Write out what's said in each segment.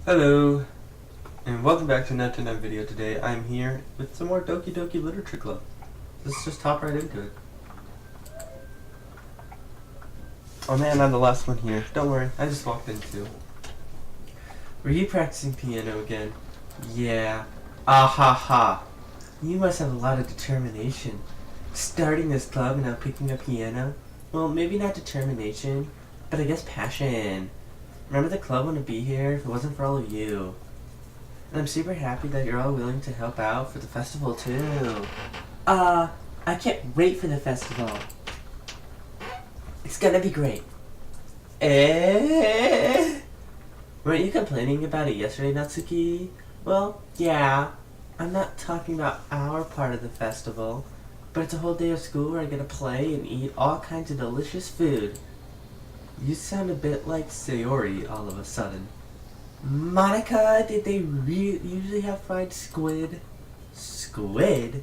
Hello, and welcome back to another video. Today I'm here with some more Doki Doki Literature Club. Let's just hop right into it. Oh man, I'm the last one here. Don't worry, I just walked in too. Were you practicing piano again? Yeah. Ah ha ha. You must have a lot of determination. Starting this club and now picking up piano? Well, maybe not determination, but I guess passion. Remember, the club wouldn't be here if it wasn't for all of you. And I'm super happy that you're all willing to help out for the festival too. I can't wait for the festival. It's gonna be great. Weren't you complaining about it yesterday, Natsuki? Well, yeah. I'm not talking about our part of the festival, but it's a whole day of school where I get to play and eat all kinds of delicious food. You sound a bit like Sayori all of a sudden. Monica, did they usually have fried squid? Squid?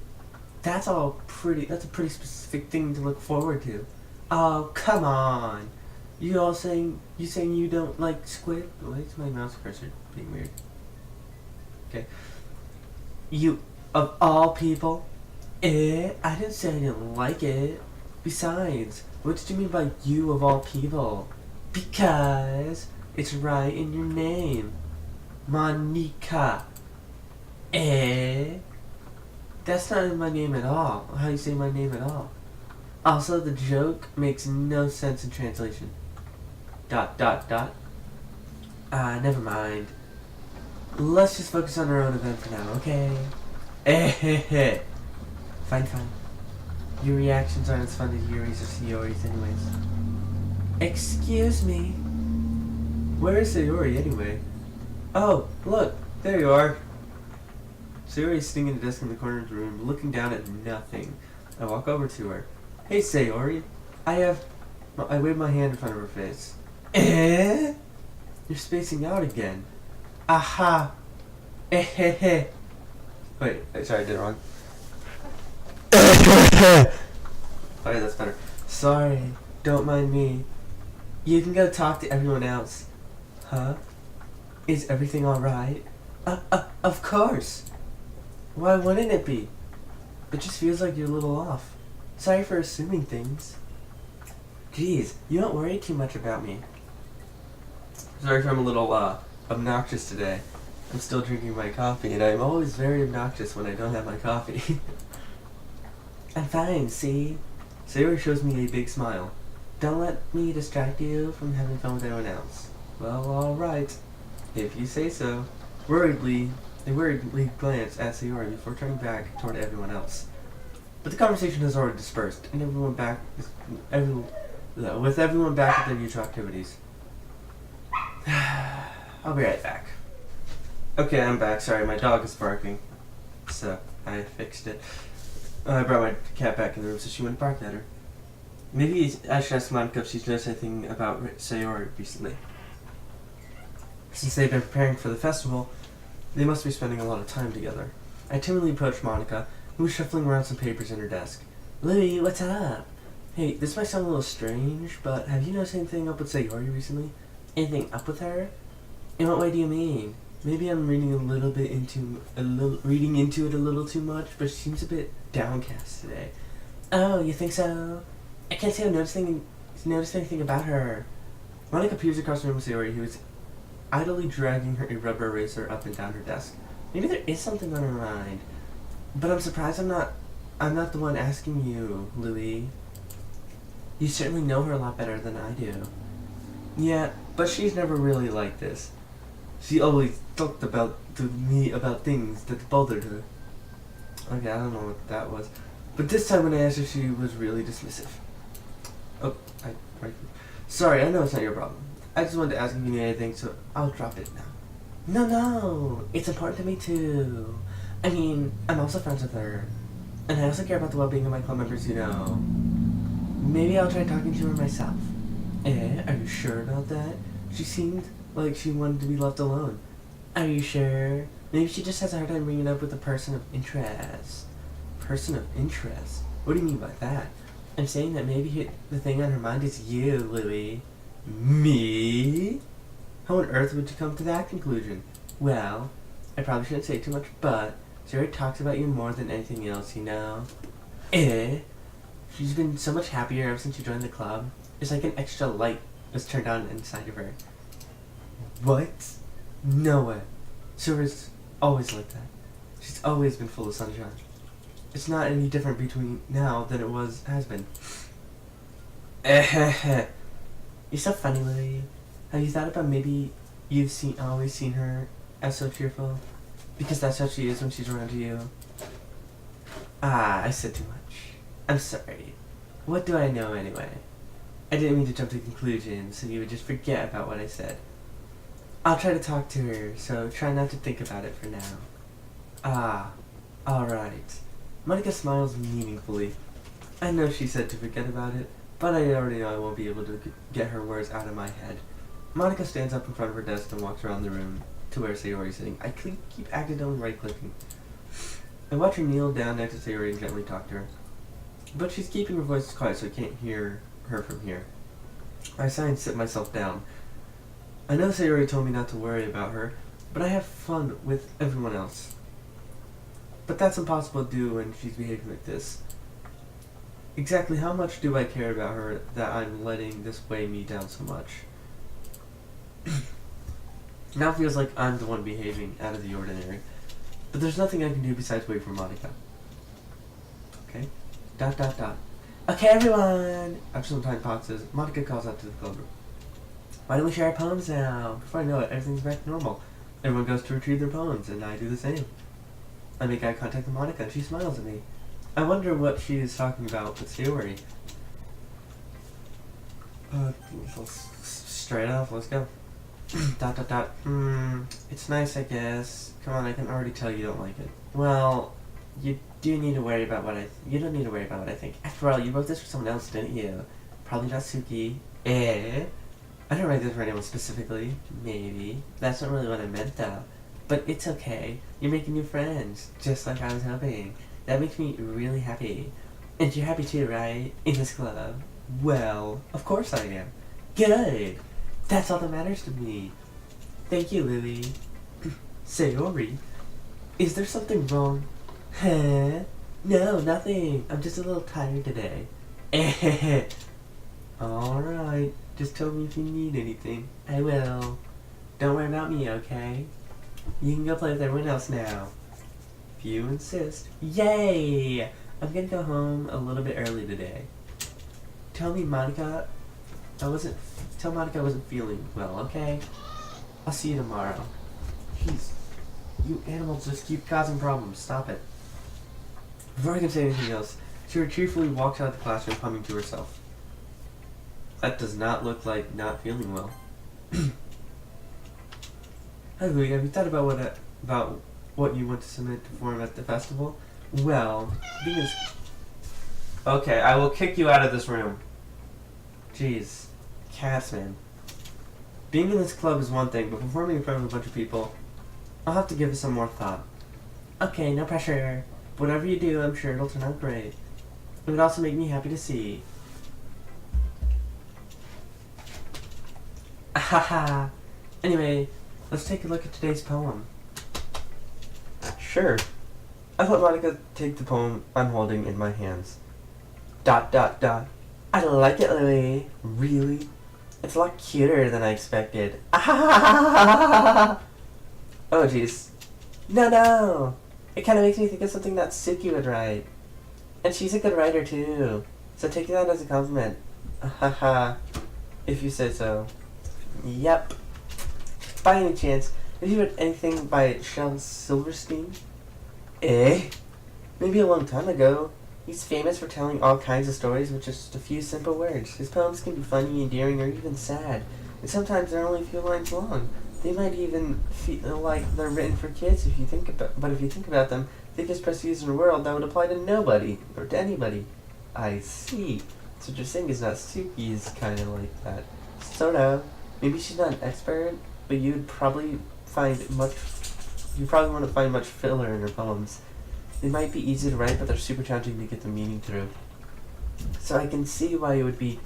That's a pretty specific thing to look forward to. Oh, come on. You saying you don't like squid? Why is my mouse cursor being weird? Okay. You, of all people? I didn't say I didn't like it. Besides, what did you mean by you of all people? Because it's right in your name. Monica. That's not in my name at all. How do you say my name at all? Also, the joke makes no sense in translation. ... Never mind. Let's just focus on our own event for now, okay? Fine. Your reactions aren't as fun as Yuri's or Sayori's anyways. Excuse me. Where is Sayori anyway? Oh, look, there you are. Sayori's sitting at a desk in the corner of the room, looking down at nothing. I walk over to her. Hey Sayori, I wave my hand in front of her face. You're spacing out again. Aha. Wait, sorry, I did it wrong. Alright, that's better. Sorry, don't mind me. You can go talk to everyone else. Huh? Is everything alright? Of course. Why wouldn't it be? It just feels like you're a little off. Sorry for assuming things. Jeez, you don't worry too much about me. Sorry if I'm a little, obnoxious today. I'm still drinking my coffee, and I'm always very obnoxious when I don't have my coffee. I'm fine, see? Sayori shows me a big smile. Don't let me distract you from having fun with everyone else. Well, alright. If you say so. I worriedly glance at Sayori before turning back toward everyone else. But the conversation has already dispersed, and with everyone back at their usual activities. I'll be right back. Okay, I'm back. Sorry, my dog is barking. So, I fixed it. I brought my cat back in the room so she wouldn't bark at her. Maybe I should ask Monica if she's noticed anything about Sayori recently. Since they've been preparing for the festival, they must be spending a lot of time together. I timidly approached Monica, who was shuffling around some papers in her desk. Louie, what's up? Hey, this might sound a little strange, but have you noticed anything up with Sayori recently? Anything up with her? In what way do you mean? Maybe I'm reading into it a little too much, but she seems a bit downcast today. Oh, you think so? I can't say I've noticed anything about her. Monica peers across the room with Sayori, who is idly dragging a rubber eraser up and down her desk. Maybe there is something on her mind. But I'm surprised I'm not the one asking you, Louie. You certainly know her a lot better than I do. Yeah, but she's never really like this. She always talked to me about things that bothered her. Okay, I don't know what that was. But this time when I asked her, she was really dismissive. Oh, sorry, I know it's not your problem. I just wanted to ask if you need anything, so I'll drop it now. No, it's important to me too. I mean, I'm also friends with her. And I also care about the well-being of my club members, you know. Maybe I'll try talking to her myself. Are you sure about that? She seemed like she wanted to be left alone. Are you sure? Maybe she just has a hard time bringing it up with a person of interest. Person of interest? What do you mean by that? I'm saying that maybe the thing on her mind is you, Louie. Me? How on earth would you come to that conclusion? Well, I probably shouldn't say too much, but Sayori talks about you more than anything else, you know? Eh? She's been so much happier ever since you joined the club. It's like an extra light was turned on inside of her. What? No way. Sayori's always like that. She's always been full of sunshine. It's not any different between now than it has been. You're so funny, Lily. Have you thought about maybe you've always seen her as so cheerful? Because that's how she is when she's around you. Ah, I said too much. I'm sorry. What do I know anyway? I didn't mean to jump to conclusions so you would just forget about what I said. I'll try to talk to her, so try not to think about it for now. Ah, alright. Monica smiles meaningfully. I know she said to forget about it, but I already know I won't be able to get her words out of my head. Monica stands up in front of her desk and walks around the room to where Sayori's sitting. I keep accidentally right-clicking. I watch her kneel down next to Sayori and gently talk to her. But she's keeping her voice quiet so I can't hear her from here. I sigh and sit myself down. I know Sayori told me not to worry about her, but I have fun with everyone else. But that's impossible to do when she's behaving like this. Exactly how much do I care about her that I'm letting this weigh me down so much? Now it feels like I'm the one behaving out of the ordinary. But there's nothing I can do besides wait for Monica. Okay? ... Okay, everyone! After some time passes, Monica calls out to the club room. Why don't we share our poems now? Before I know it, everything's back to normal. Everyone goes to retrieve their poems, and I do the same. I make eye contact with Monica, and she smiles at me. I wonder what she is talking about with Sayori. Straight off, let's go. ... It's nice, I guess. Come on, I can already tell you don't like it. Well, you do need to worry about you don't need to worry about what I think. After all, you wrote this for someone else, didn't you? Probably not Suki. I didn't write this for anyone specifically. Maybe. That's not really what I meant, though. But it's okay. You're making new friends, just like I was hoping. That makes me really happy. And you're happy too, right? In this club? Well, of course I am. Good! That's all that matters to me. Thank you, Lily. Sayori, is there something wrong? Huh? No, nothing. I'm just a little tired today. Alright, just tell me if you need anything. I will. Don't worry about me, okay? You can go play with everyone else now. If you insist. Yay! I'm gonna go home a little bit early today. Tell Monica I wasn't feeling well, okay? I'll see you tomorrow. Jeez. You animals just keep causing problems. Stop it. Before I can say anything else, she cheerfully walks out of the classroom humming to herself. That does not look like not feeling well. Hi Louie, have you thought about what you want to submit to form at the festival? Well, because... Okay, I will kick you out of this room. Jeez. Cats, man. Being in this club is one thing, but performing in front of a bunch of people, I'll have to give it some more thought. Okay, no pressure. Whatever you do, I'm sure it'll turn out great. It would also make me happy to see. Ahaha. Anyway, let's take a look at today's poem. Sure. I let Monica take the poem I'm holding in my hands. ... I like it, Louie. Really? It's a lot cuter than I expected. Oh, jeez. No. It kind of makes me think of something that Suki would write. And she's a good writer, too. So take that as a compliment. If you say so. Yep. By any chance, have you read anything by Shel Silverstein? Maybe a long time ago. He's famous for telling all kinds of stories with just a few simple words. His poems can be funny, endearing, or even sad. And sometimes they're only a few lines long. They might even feel like they're written for kids if you think about them, they just prestige in a world that would apply to nobody, or to anybody. I see. So what you're saying is not Suki's kind of like that. Sort of. Maybe she's not an expert, but you probably want to find much filler in her poems. They might be easy to write, but they're super challenging to get the meaning through. So I can see why it would be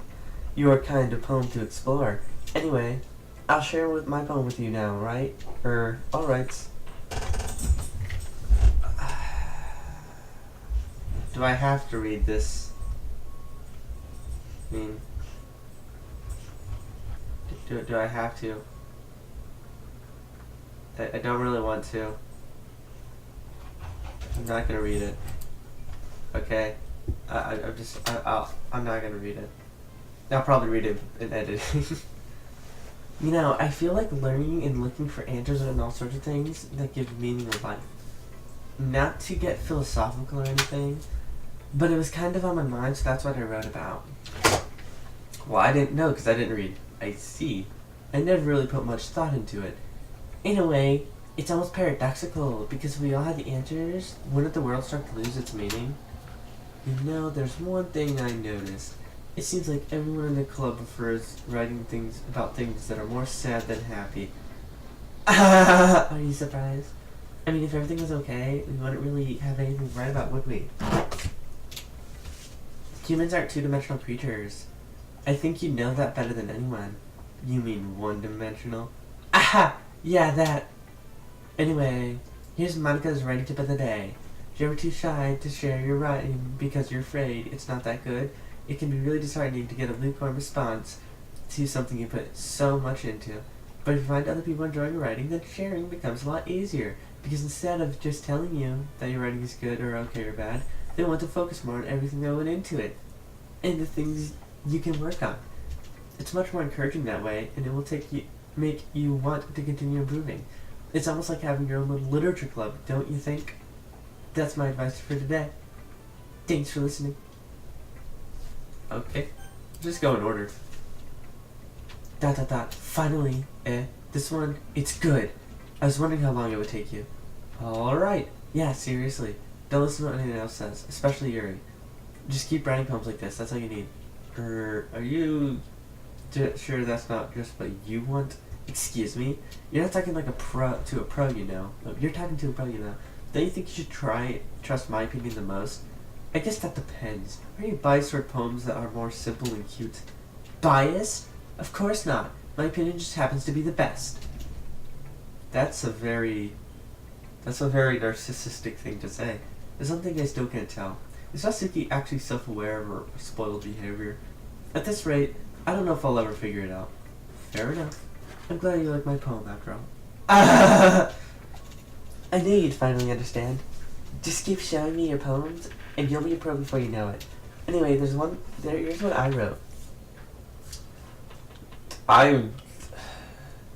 your kind of poem to explore. Anyway, I'll share with my poem with you now, right? Alright. Do I have to read this? I mean, do I have to? I don't really want to. I'm not gonna read it. Okay? I'm not gonna read it. I'll probably read it in editing. You know, I feel like learning and looking for answers on all sorts of things that give meaning of life. Not to get philosophical or anything, but it was kind of on my mind, so that's what I wrote about. Well, I didn't know because I didn't read. I see. I never really put much thought into it. In a way, it's almost paradoxical because if we all had the answers, wouldn't the world start to lose its meaning? You know, there's one thing I noticed. It seems like everyone in the club prefers writing things about things that are more sad than happy. Are you surprised? I mean, if everything was okay, we wouldn't really have anything to write about, would we? Humans aren't two-dimensional creatures. I think you know that better than anyone. You mean one-dimensional? Aha! Yeah, that. Anyway, here's Monica's writing tip of the day. If you're ever too shy to share your writing because you're afraid it's not that good, it can be really disheartening to get a lukewarm response to something you put so much into. But if you find other people enjoying your writing, then sharing becomes a lot easier. Because instead of just telling you that your writing is good or okay or bad, they want to focus more on everything that went into it and the things you can work on. It's much more encouraging that way, and it will make you want to continue improving. It's almost like having your own little literature club, don't you think? That's my advice for today. Thanks for listening. Okay, just go in order. ... Finally, this one, it's good. I was wondering how long it would take you. Alright, yeah, seriously. Don't listen to what anyone else says, especially Yuri. Just keep writing poems like this, that's all you need. Are you sure that's not just what you want? Excuse me? You're not talking like a pro, you know. No, you're talking to a pro, you know. Don't you think you should trust my opinion the most? I guess that depends. Are you biased toward poems that are more simple and cute? Biased? Of course not. My opinion just happens to be the best. That's a very narcissistic thing to say. There's something I still can't tell. Is Sasuke actually self-aware of her spoiled behavior? At this rate, I don't know if I'll ever figure it out. Fair enough. I'm glad you like my poem after all. I knew you'd finally understand. Just keep showing me your poems, and you'll be a pro before you know it. Anyway, here's what I wrote.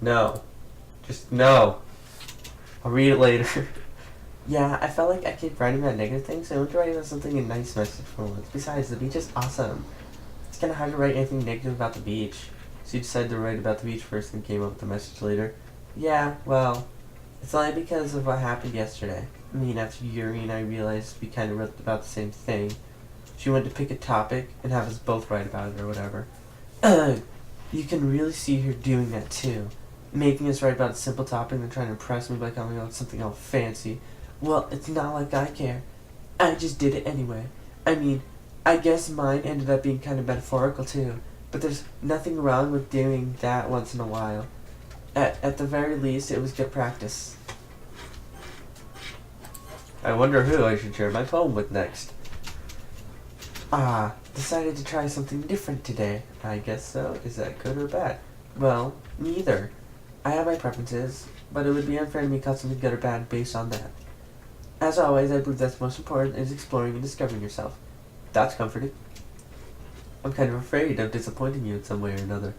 No. Just no. I'll read it later. Yeah, I felt like I kept writing about negative things, so I wanted to write about something in nice message for once. Besides, the beach is awesome. It's kind of hard to write anything negative about the beach. So you decided to write about the beach first and came up with the message later. Yeah, well, it's only because of what happened yesterday. I mean, after Yuri and I realized we kind of wrote about the same thing. She wanted to pick a topic and have us both write about it or whatever. You can really see her doing that too. Making us write about a simple topic and trying to impress me by coming up with something all fancy. Well, it's not like I care. I just did it anyway. I mean, I guess mine ended up being kind of metaphorical too. But there's nothing wrong with doing that once in a while. At the very least, it was good practice. I wonder who I should share my poem with next. Decided to try something different today. I guess so. Is that good or bad? Well, neither. I have my preferences, but it would be unfair to me to call something good or bad based on that. As always, I believe that's most important is exploring and discovering yourself. That's comforting. I'm kind of afraid of disappointing you in some way or another.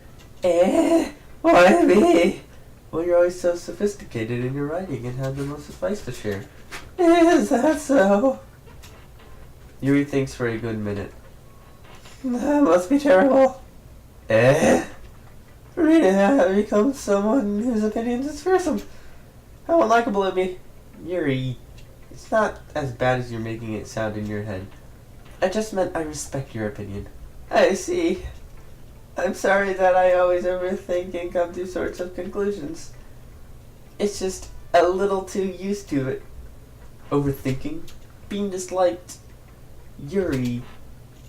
Why me? Well, you're always so sophisticated in your writing and have the most advice to share. Is that so? Yuri thinks for a good minute. That must be terrible. Really, I have become someone whose opinions is fearsome. How unlikable of me. Yuri, it's not as bad as you're making it sound in your head. I just meant I respect your opinion. I see. I'm sorry that I always overthink and come to sorts of conclusions. It's just a little too used to it. Overthinking? Being disliked? Yuri.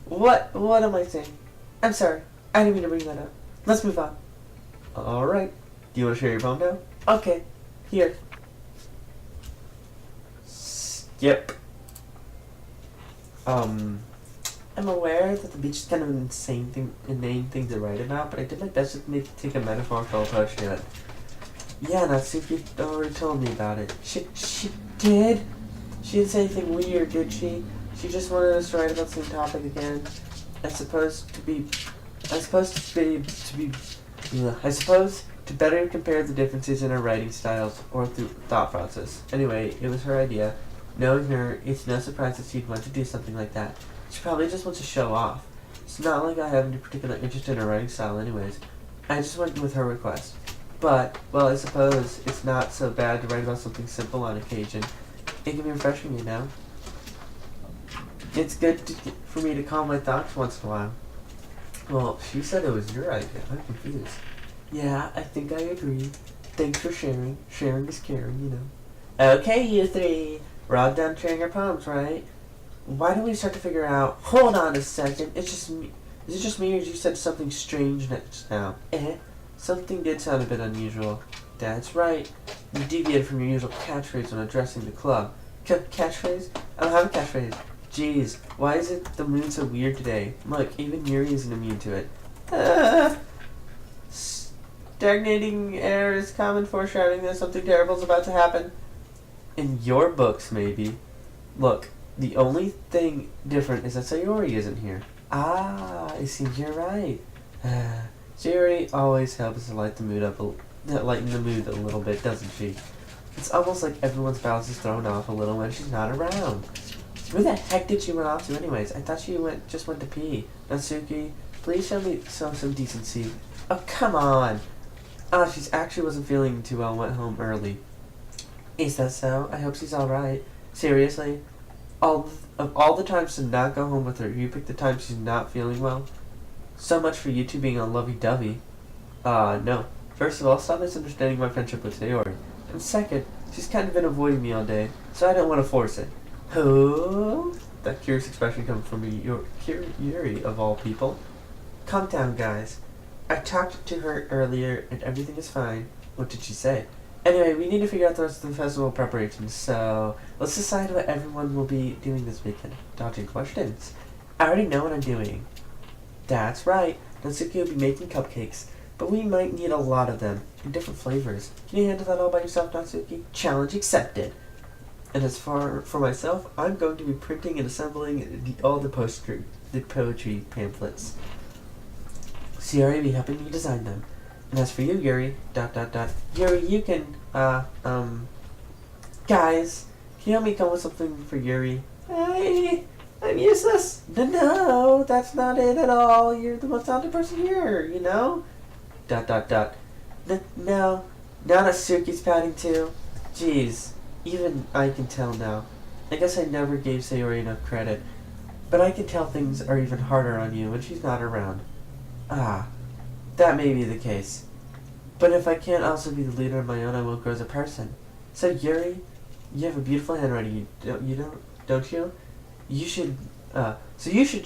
What am I saying? I'm sorry. I didn't mean to bring that up. Let's move on. Alright. Do you want to share your poem now? Okay, here. Skip. I'm aware that the beach is kind of an inane thing to write about, but I did my best to take a metaphorical approach to it. Yeah, Natsuki already told me about it. She did? She didn't say anything weird, did she? She just wanted us to write about the same topic again. I suppose to better compare the differences in our writing styles or through thought process. Anyway, it was her idea. Knowing her, it's no surprise that she'd want to do something like that. She probably just wants to show off. It's not like I have any particular interest in her writing style anyways. I just went with her request. But, well, I suppose it's not so bad to write about something simple on occasion. It can be refreshing, you know? It's good for me to calm my thoughts once in a while. Well, she said it was your idea. I'm confused. Yeah, I think I agree. Thanks for sharing. Sharing is caring, you know. Okay, you three. We're all done sharing our poems, right? Why don't we start to figure out... Hold on a second. It's just me. Is it just me or you said something strange just now? Something did sound a bit unusual. That's right. You deviated from your usual catchphrase when addressing the club. Catchphrase? I don't have a catchphrase. Jeez, why is it the mood so weird today? Look, even Yuri isn't immune to it. Stagnating air is common foreshadowing that something terrible is about to happen. In your books, maybe. Look, the only thing different is that Sayori isn't here. Ah, I see you're right. Sayori always helps to lighten the mood a little bit, doesn't she? It's almost like everyone's balance is thrown off a little when she's not around. Where the heck did she run off to anyways? I thought she just went to pee. Natsuki, please show some decency. Oh, come on. She actually wasn't feeling too well and went home early. Is that so? I hope she's alright. Seriously? Of all the times to not go home with her, you picked the time she's not feeling well? So much for you two being on lovey-dovey. No. First of all, stop misunderstanding my friendship with Sayori. And second, she's kind of been avoiding me all day, so I don't want to force it. Who? That curious expression comes from Yuri, of all people. Calm down, guys. I talked to her earlier, and everything is fine. What did she say? Anyway, we need to figure out the rest of the festival preparations, so let's decide what everyone will be doing this weekend. Dodging questions. I already know what I'm doing. That's right. Natsuki will be making cupcakes, but we might need a lot of them, in different flavors. Can you handle that all by yourself, Natsuki? Challenge accepted. And as for myself, I'm going to be printing and assembling all the poetry pamphlets. Sayori will be helping me design them. And as for you, Yuri, Yuri, you can, guys, can you help me come with something for Yuri? I'm useless. No, that's not it at all. You're the most talented person here, you know? No, now Natsuki's pouting too. Jeez, even I can tell now. I guess I never gave Sayori enough credit. But I can tell things are even harder on you when she's not around. That may be the case. But if I can't also be the leader of my own, I won't grow as a person. So Yuri, you have a beautiful handwriting, don't you? You should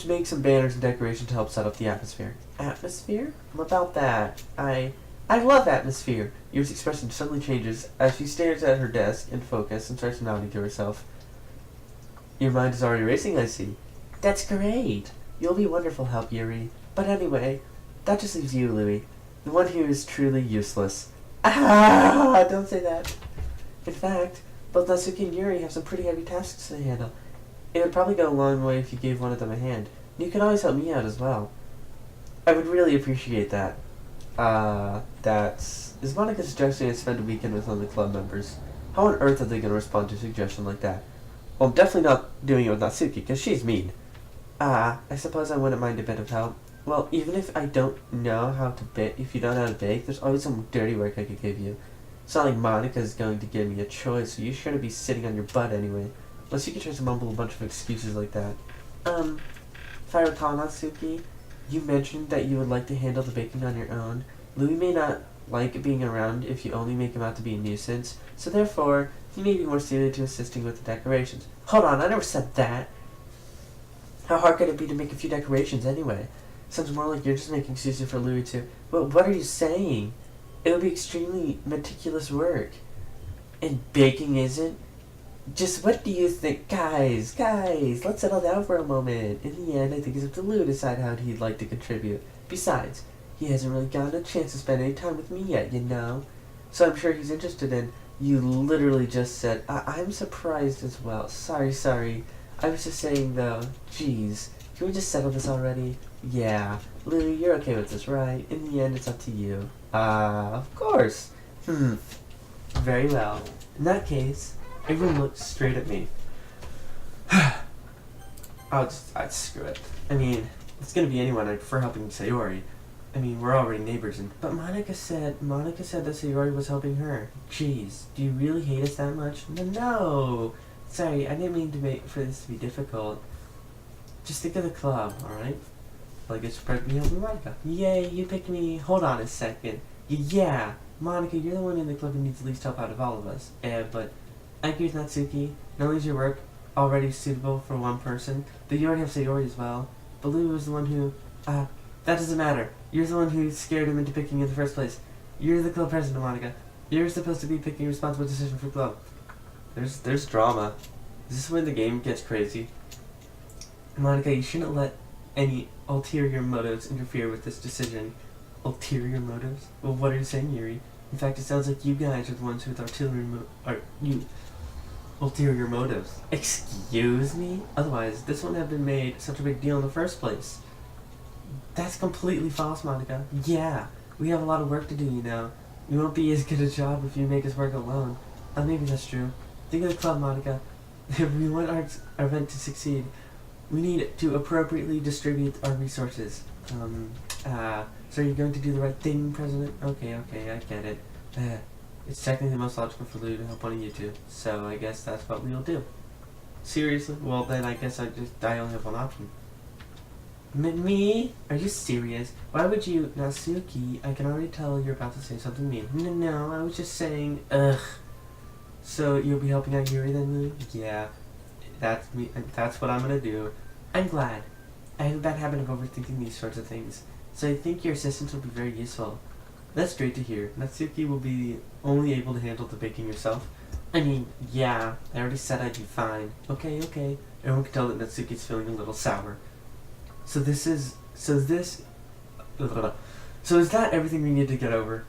make some banners and decorations to help set up the atmosphere. Atmosphere? What about that? I love atmosphere. Yuri's expression suddenly changes as she stares at her desk in focus and starts nodding to herself. Your mind is already racing, I see. That's great. You'll be wonderful help, Yuri. But anyway, that just leaves you, Louis. The one who is truly useless. Don't say that. In fact, both Natsuki and Yuri have some pretty heavy tasks to handle. It would probably go a long way if you gave one of them a hand. And you can always help me out as well. I would really appreciate that. Is Monica suggesting I spend a weekend with one of the club members? How on earth are they going to respond to a suggestion like that? Well, I'm definitely not doing it with Natsuki, because she's mean. I suppose I wouldn't mind a bit of help. Well, even if I don't know how to bake, if you don't know how to bake, there's always some dirty work I could give you. It's not like Monica's going to give me a choice, so you shouldn't be sitting on your butt anyway. Unless you can try to mumble a bunch of excuses like that. If I recall, Natsuki, you mentioned that you would like to handle the baking on your own. Louis may not like being around if you only make him out to be a nuisance, so therefore, he may be more suited to assisting with the decorations. Hold on, I never said that. How hard could it be to make a few decorations anyway? Sounds more like you're just making excuses for Louis to... Well, what are you saying? It would be extremely meticulous work. And baking isn't? Just what do you think? Guys, let's settle down for a moment. In the end, I think it's up to Lou to decide how he'd like to contribute. Besides, he hasn't really gotten a chance to spend any time with me yet, you know? So I'm sure he's interested in. You literally just said, I'm surprised as well. Sorry. I was just saying though, jeez, can we just settle this already? Yeah, Lou, you're okay with this, right? In the end, it's up to you. Of course. Very well. In that case, everyone looked straight at me. I'd screw it. I mean, it's gonna be anyone. I'd prefer helping Sayori. I mean, we're already neighbors, but Monica said that Sayori was helping her. Jeez, do you really hate us that much? No. Sorry, I didn't mean for this to be difficult. Just think of the club, alright? Like it's me helping Monica. Yay, you picked me. Hold on a second. Yeah, Monica, you're the one in the club who needs the least help out of all of us. But I agree with Natsuki. Not only is your work already suitable for one person, but you already have Sayori as well. But Lou was the one who, that doesn't matter. You're the one who scared him into picking you in the first place. You're the club president, Monica. You're supposed to be picking a responsible decision for the club. There's drama. Is this when the game gets crazy? Monica, you shouldn't let any ulterior motives interfere with this decision. Ulterior motives? Well, what are you saying, Yuri? In fact, it sounds like you guys are the ones with ulterior motives. Excuse me? Otherwise, this wouldn't have been made such a big deal in the first place. That's completely false, Monica. Yeah, we have a lot of work to do, you know. We won't be as good a job if you make us work alone. Maybe that's true. Think of the club, Monica. If we want our event to succeed, we need to appropriately distribute our resources. So you're going to do the right thing, President? Okay, I get it. It's technically the most logical for Lou to help one of you two, so I guess that's what we'll do. Seriously? Well, then I guess I only have one option. Me? Are you serious? Why would you, Natsuki? I can already tell you're about to say something mean. No, I was just saying, ugh. So you'll be helping out Yuri then, Lou? Yeah, that's me. That's what I'm gonna do. I'm glad. I have a bad habit of overthinking these sorts of things, so I think your assistance will be very useful. That's great to hear. Natsuki will be only able to handle the baking yourself. I mean, yeah, I already said I'd be fine. Okay. Everyone can tell that Natsuki's feeling a little sour. So is that everything we need to get over?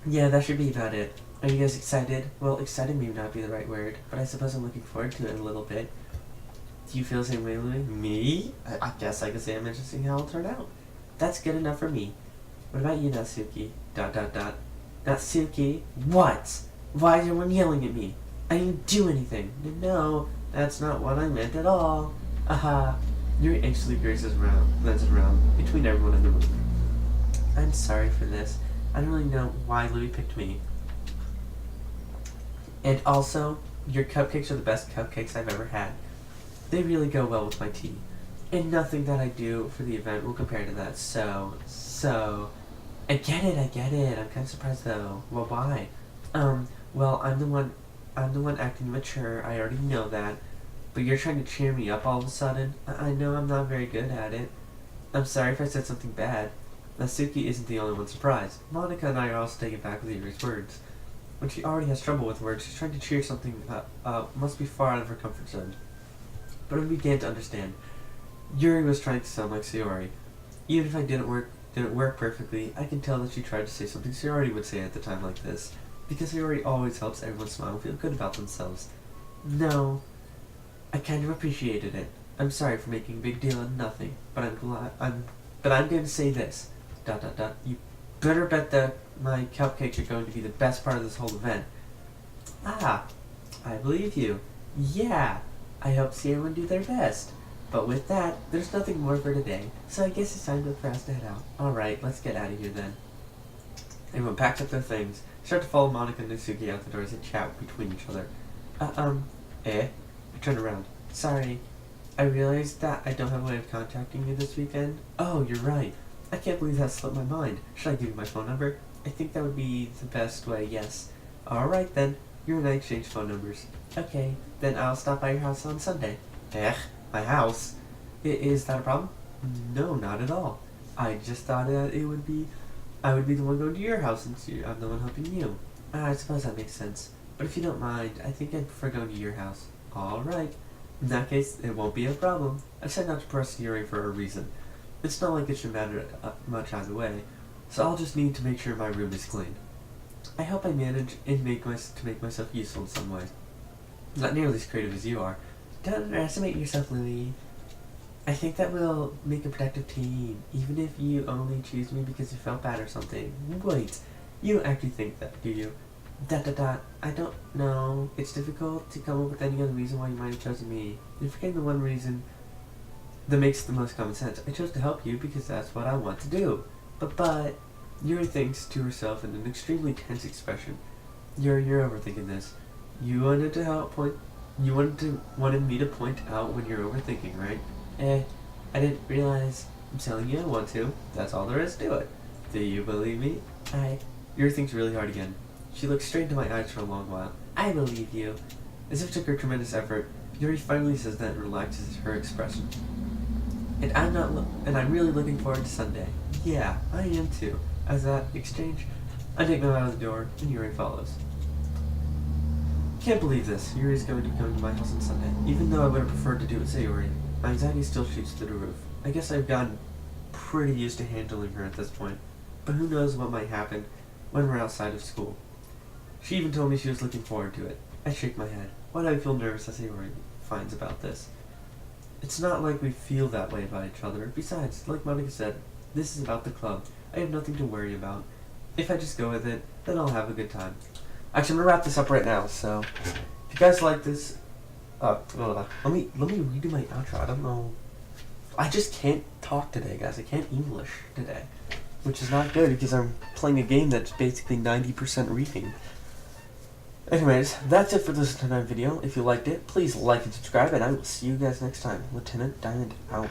Yeah, that should be about it. Are you guys excited? Well, excited may not be the right word, but I suppose I'm looking forward to it a little bit. Do you feel the same way, Louis? Me? I guess I could say I'm interested in how it'll turn out. That's good enough for me. What about you, Natsuki? ... Natsuki? What? Why is everyone yelling at me? I didn't do anything. No, that's not what I meant at all. Aha. Yuri anxiously glances around between everyone in the room. I'm sorry for this. I don't really know why Louis picked me. And also, your cupcakes are the best cupcakes I've ever had. They really go well with my tea. And nothing that I do for the event will compare to that, so... I get it. I'm kind of surprised though. Well, why? Well, I'm the one acting mature. I already know that. But you're trying to cheer me up all of a sudden? I know I'm not very good at it. I'm sorry if I said something bad. Natsuki isn't the only one surprised. Monica and I are also taken back with Yuri's words. When she already has trouble with words, she's trying to cheer something must be far out of her comfort zone. But we began to understand. Yuri was trying to sound like Sayori. Even if I didn't work perfectly, I can tell that she tried to say something Sayori would say at the time like this. Because Sayori always helps everyone smile and feel good about themselves. No, I kind of appreciated it. I'm sorry for making a big deal out of nothing, but I'm going to say this. ... You better bet that my cupcakes are going to be the best part of this whole event. Ah, I believe you. Yeah, I hope to see everyone do their best. But with that, there's nothing more for today, so I guess it's time for us to head out. Alright, let's get out of here then. Everyone packed up their things, started to follow Monica and Natsuki out the door as they chat between each other. I turned around. Sorry, I realized that I don't have a way of contacting you this weekend. Oh, you're right. I can't believe that slipped my mind. Should I give you my phone number? I think that would be the best way, yes. Alright then, you and I exchange phone numbers. Okay, then I'll stop by your house on Sunday. My house? Is that a problem? No, not at all. I just thought that it would be I would be the one going to your house since I'm the one helping you. I suppose that makes sense. But if you don't mind, I think I'd prefer going to your house. Alright. In that case, it won't be a problem. I decided not to press the earring for a reason. It's not like it should matter much either way, so I'll just need to make sure my room is clean. I hope I manage and make myself useful in some way. Not nearly as creative as you are. Don't underestimate yourself, Louie. I think that we'll make a productive team, even if you only choose me because you felt bad or something. Wait, you don't actually think that, do you? I don't know. It's difficult to come up with any other reason why you might have chosen me. You're forgetting the one reason that makes the most common sense. I chose to help you because that's what I want to do. But, Yuri thinks to herself in an extremely tense expression. You're overthinking this. You wanted me to point out when you're overthinking, right? I didn't realize. I'm telling you I want to. That's all there is to it. Do you believe me? Yuri thinks really hard again. She looks straight into my eyes for a long while. I believe you. As if it took her tremendous effort, Yuri finally says that and relaxes her expression. And I'm really looking forward to Sunday. Yeah, I am too. As that exchange, I take them out of the door, and Yuri follows. Can't believe this. Yuri's going to be coming to my house on Sunday. Even though I would have preferred to do it Sayori, my anxiety still shoots through the roof. I guess I've gotten pretty used to handling her at this point. But who knows what might happen when we're outside of school. She even told me she was looking forward to it. I shake my head. Why do I feel nervous as Sayori finds about this? It's not like we feel that way about each other. Besides, like Monica said, this is about the club. I have nothing to worry about. If I just go with it, then I'll have a good time. Actually, I'm gonna wrap this up right now. So, if you guys like this, let me redo my outro. I don't know. I just can't talk today, guys. I can't English today, which is not good because I'm playing a game that's basically 90% reading. Anyways, that's it for this tonight video. If you liked it, please like and subscribe, and I will see you guys next time. Lieutenant Diamond out.